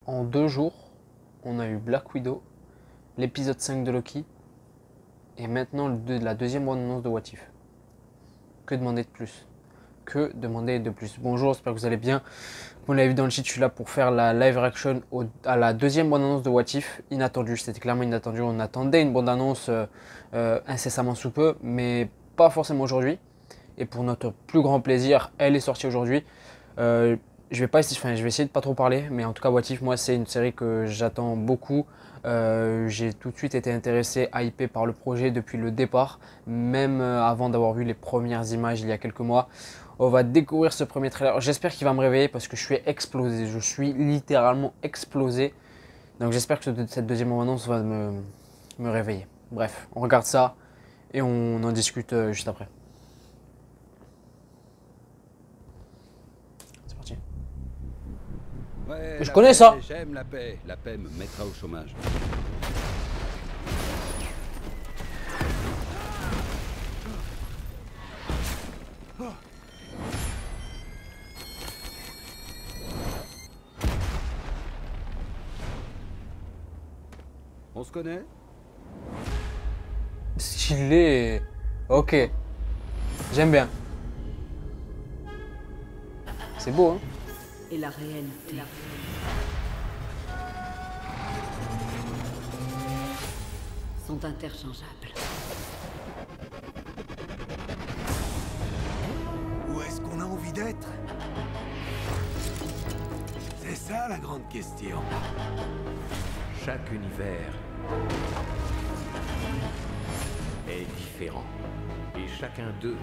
En 2 jours, on a eu Black Widow, l'épisode 5 de Loki, et maintenant la deuxième bande-annonce de What If. Que demander de plus? Que demander de plus? Bonjour, j'espère que vous allez bien. Vous l'avez vu dans le cheat, je suis là pour faire la live reaction à la deuxième bande-annonce de What If. Inattendue, c'était clairement inattendu. On attendait une bande-annonce incessamment sous peu, mais pas forcément aujourd'hui. Et pour notre plus grand plaisir, elle est sortie aujourd'hui. Je vais essayer de pas trop parler, mais en tout cas What If, moi c'est une série que j'attends beaucoup. J'ai tout de suite été intéressé, hypé par le projet depuis le départ, même avant d'avoir vu les premières images il y a quelques mois. On va découvrir ce premier trailer. J'espère qu'il va me réveiller parce que je suis explosé. Je suis littéralement explosé. Donc j'espère que cette deuxième bande-annonce va me réveiller. Bref, on regarde ça et on en discute juste après. C'est parti. Ouais, Je connais ça. J'aime la paix. La paix me mettra au chômage. On se connaît? Stylé. Ok. J'aime bien. C'est beau, hein? Et la réalité sont interchangeables. Où est-ce qu'on a envie d'être? C'est ça la grande question. Chaque univers est différent et chacun d'eux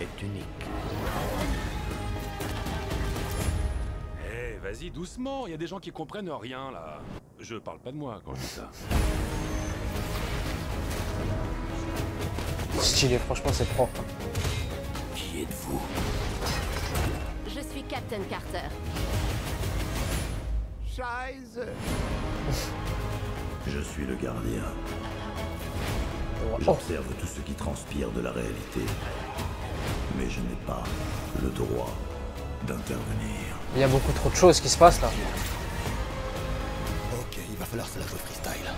est unique. Eh, vas-y, doucement, il y a des gens qui comprennent rien, là. Je parle pas de moi quand je dis ça. Stylé, franchement c'est propre. Qui êtes-vous? Je suis Captain Carter. Scheiße. Je suis le gardien. Oh. J'observe tout ce qui transpire de la réalité. Mais je n'ai pas le droit d'intervenir. Il y a beaucoup trop de choses qui se passent là. Ok, il va falloir se la jouer freestyle.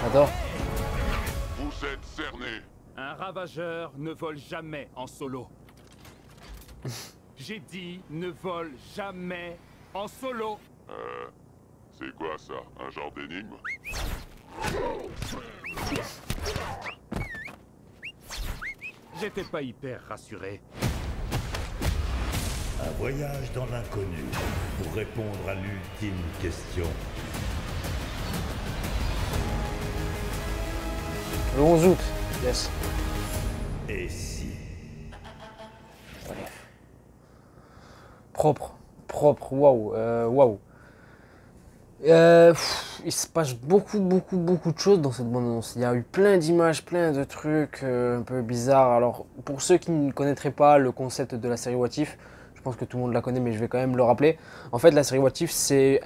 J'adore. Vous êtes cerné. Un ravageur ne vole jamais en solo. J'ai dit ne vole jamais en solo. C'est quoi ça? Un genre d'énigme? J'étais pas hyper rassuré. Un voyage dans l'inconnu pour répondre à l'ultime question. Le 11 août. Yes. Et si? Propre, waouh, waouh. Il se passe beaucoup de choses dans cette bande-annonce. Il y a eu plein d'images, plein de trucs un peu bizarres. Alors, pour ceux qui ne connaîtraient pas le concept de la série What If, je pense que tout le monde la connaît, mais je vais quand même le rappeler. En fait, la série What If, c'est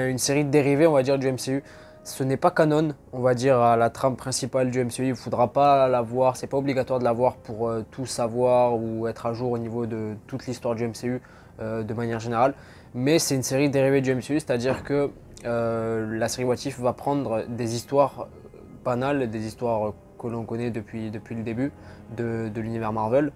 une série dérivée, on va dire, du MCU. Ce n'est pas canon, on va dire, à la trame principale du MCU. Il ne faudra pas la voir, c'est pas obligatoire de la voir pour tout savoir ou être à jour au niveau de toute l'histoire du MCU de manière générale. Mais c'est une série dérivée du MCU, c'est-à-dire que la série What If va prendre des histoires banales, des histoires que l'on connaît depuis le début de l'univers Marvel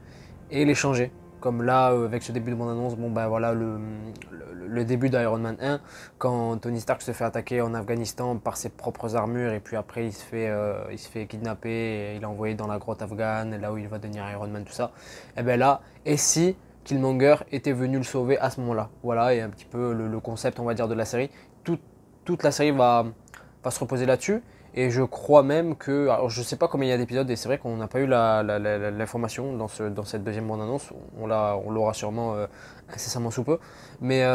et les changer. Comme là, avec ce début de bande-annonce, bon ben voilà le début d'Iron Man 1, quand Tony Stark se fait attaquer en Afghanistan par ses propres armures et puis après il se fait kidnapper et il est envoyé dans la grotte afghane, là où il va devenir Iron Man, tout ça. Et bien là, et si Killmonger était venu le sauver à ce moment-là? Voilà, et un petit peu le concept, on va dire, de la série. Toute la série va se reposer là-dessus. Et je crois même que... Alors je sais pas combien il y a d'épisodes, et c'est vrai qu'on n'a pas eu l'information dans cette deuxième bande-annonce. On l'aura sûrement incessamment sous peu. Mais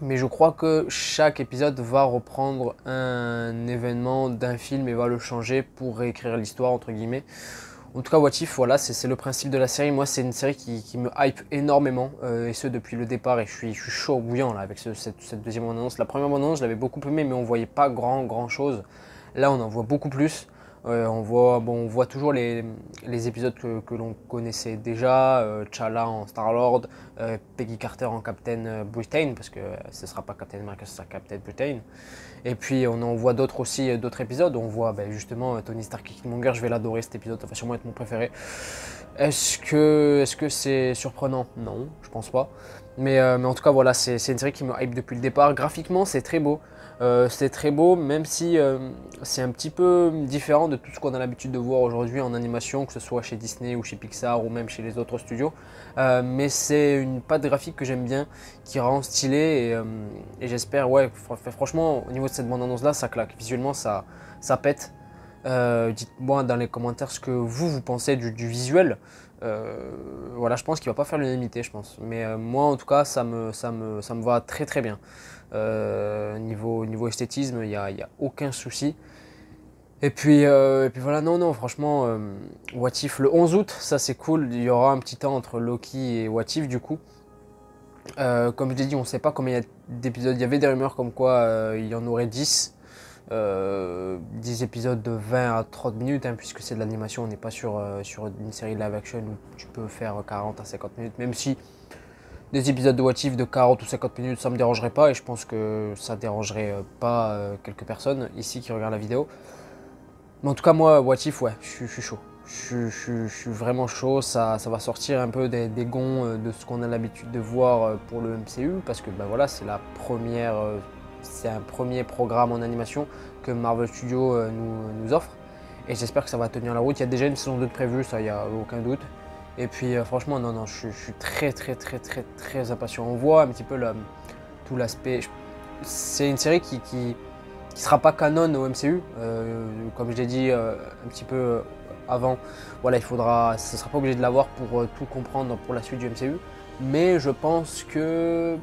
je crois que chaque épisode va reprendre un événement d'un film et va le changer pour réécrire l'histoire, entre guillemets. En tout cas, What If, voilà, c'est le principe de la série. Moi, c'est une série qui me hype énormément, et ce depuis le départ. Et je suis chaud bouillant là, avec cette deuxième bande-annonce. La première bande-annonce, je l'avais beaucoup aimée, mais on voyait pas grand chose. Là, on en voit beaucoup plus. On voit toujours les épisodes que l'on connaissait déjà, T'Challa en Star-Lord, Peggy Carter en Captain Britain, parce que ce ne sera pas Captain America, ce sera Captain Britain. Et puis on en voit d'autres aussi, d'autres épisodes. On voit justement Tony Stark et Killmonger, je vais l'adorer cet épisode, ça va sûrement être mon préféré. Est-ce que c'est surprenant? Non, je pense pas. Mais en tout cas, voilà, c'est une série qui me hype depuis le départ. Graphiquement, c'est très beau. Même si c'est un petit peu différent de tout ce qu'on a l'habitude de voir aujourd'hui en animation, que ce soit chez Disney ou chez Pixar ou même chez les autres studios. Mais c'est une patte graphique que j'aime bien, qui rend stylé et j'espère, ouais, franchement, au niveau de cette bande-annonce là, ça claque. Visuellement, ça pète. Dites-moi dans les commentaires ce que vous pensez du visuel. Voilà, je pense qu'il va pas faire l'unanimité, je pense. Mais moi, en tout cas, ça me va très très bien. Niveau esthétisme, il n'y a aucun souci. Et puis voilà, non, franchement, What If le 11 août, ça c'est cool. Il y aura un petit temps entre Loki et What If du coup. Comme je l'ai dit, on ne sait pas combien il y a d'épisodes. Il y avait des rumeurs comme quoi il y en aurait 10. 10 épisodes de 20 à 30 minutes, hein, puisque c'est de l'animation, on n'est pas sur une série live action où tu peux faire 40 à 50 minutes, même si des épisodes de What If de 40 ou 50 minutes, ça me dérangerait pas, et je pense que ça dérangerait pas quelques personnes ici qui regardent la vidéo. Mais en tout cas, moi, What If, ouais, je suis chaud. Je suis vraiment chaud, ça va sortir un peu des gonds de ce qu'on a l'habitude de voir pour le MCU, parce que voilà, c'est la première... c'est un premier programme en animation que Marvel Studios nous offre. Et j'espère que ça va tenir la route. Il y a déjà une saison 2 de prévue, ça, il n'y a aucun doute. Et puis franchement, non, je suis très impatient. On voit un petit peu tout l'aspect. C'est une série qui sera pas canon au MCU. Comme je l'ai dit un petit peu avant, voilà, ce ne sera pas obligé de l'avoir pour tout comprendre pour la suite du MCU. Mais je pense que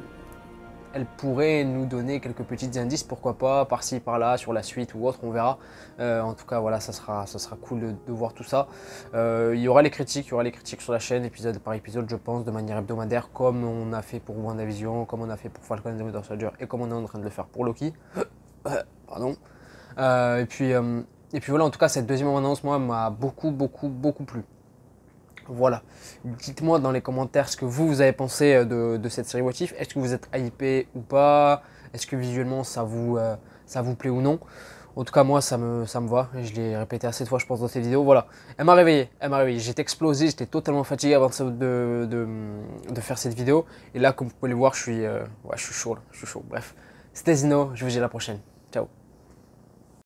elle pourrait nous donner quelques petits indices, pourquoi pas, par-ci, par-là, sur la suite ou autre, on verra. En tout cas, voilà, ça sera cool de voir tout ça. Il y aura les critiques sur la chaîne, épisode par épisode, je pense, de manière hebdomadaire, comme on a fait pour WandaVision, comme on a fait pour Falcon and the Winter Soldier, et comme on est en train de le faire pour Loki. Pardon. Et puis voilà, en tout cas, cette deuxième annonce, moi, m'a beaucoup plu. Voilà, dites-moi dans les commentaires ce que vous avez pensé de cette série What If. Est-ce que vous êtes hypé ou pas? Est-ce que visuellement ça vous plaît ou non? En tout cas, moi ça me va, je l'ai répété assez de fois je pense dans cette vidéo. Voilà, elle m'a réveillé, j'étais explosé, j'étais totalement fatigué avant de faire cette vidéo. Et là, comme vous pouvez le voir, je suis chaud là, Bref, c'était Zino, je vous dis à la prochaine, ciao.